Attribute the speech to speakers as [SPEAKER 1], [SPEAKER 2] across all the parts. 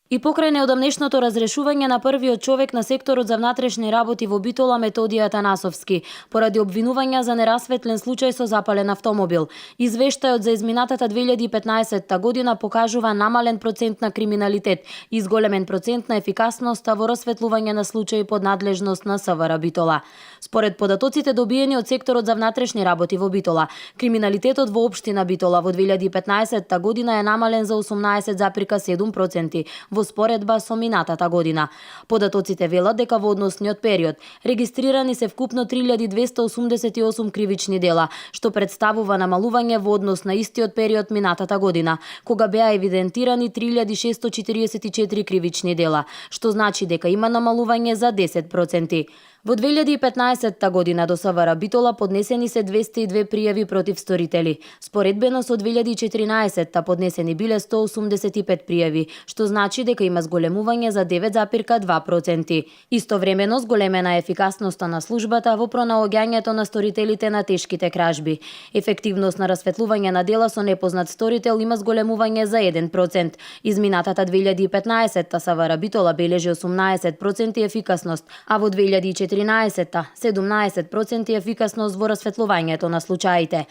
[SPEAKER 1] И покрај неодамнешното разрешување на првиот човек на секторот за внатрешни работи во Битола Методиј Атанасовски, поради обвинувања за нерасветлен случај со запален автомобил. Извештајот за изминатата 2015 година покажува намален процент на криминалитет и зголемен процент на ефикасност во расветлување на случаи под надлежност на СВР Битола. Според податоците добиени од секторот за внатрешни работи во Битола, криминалитетот во општина Битола во 2015 година е намален за 18,7% во споредба со минатата година. Податоците велат дека во односниот период регистрирани се вкупно 3288 кривични дела, што представува намалување во однос на истиот период минатата година, кога беа евидентирани 3644 кривични дела, што значи дека има намалување за 10%. Во 2015 година до СВР Битола поднесени се 202 пријави против сторители. Споредбено со 2014 поднесени биле 185 пријави, што значи дека има зголемување за 9,2%. Истовремено зголемена е ефикасноста на службата во пронаоѓањето на сторителите на тешките кражби. Ефективност на расветлување на дела со непознат сторител има зголемување за 1%. Изминатата 2015 СВР Битола бележи 18% ефикасност, а во 2014 17% ефикасност во расветлувањето на случаите.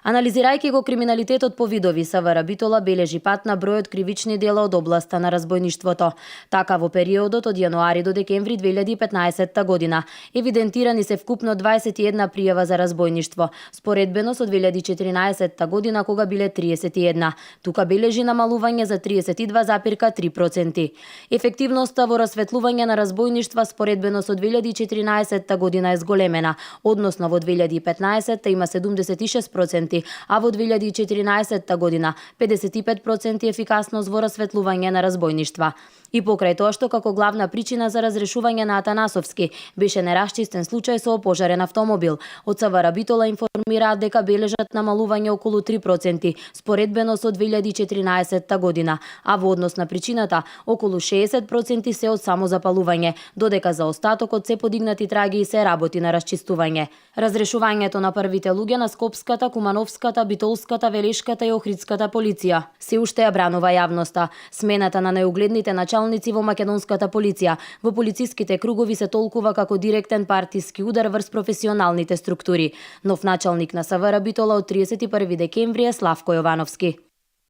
[SPEAKER 1] Анализирајќи го криминалитетот по видови, СВР Битола бележи пат на бројот кривични дела од областа на разбойништвото. Така во периодот од јануари до декември 2015 година евидентирани се вкупно 21 пријава за разбойништво, споредбено со 2014 година кога биле 31. Тука бележи намалување за 32,3%. Ефективноста во расветлување на разбойништва споредбено со 2014 година е зголемена, односно во 2015 има 76%, а во 2014 година 55% ефикасност во расветлување на разбойништва. И покрај тоа што како главна причина за разрешување на Атанасовски беше нерасчистен случај со опожарен автомобил, од СВР Битола информираат дека бележат намалување околу 3%, споредбено со 2014 година, а во однос на причината околу 60% се од самозапалување, додека за остатокот се подигнати траги и се работи на расчистување. Разрешувањето на првите луѓе на Скопската, Кумановската, Битолската, Велешката и Охридската полиција се уште ја бранува јавноста. Смената на најугледните началници во македонската полиција во полициските кругови се толкува како директен партиски удар врз професионалните структури. Нов началник на СВР Битола од 31 декември е Славко Јовановски.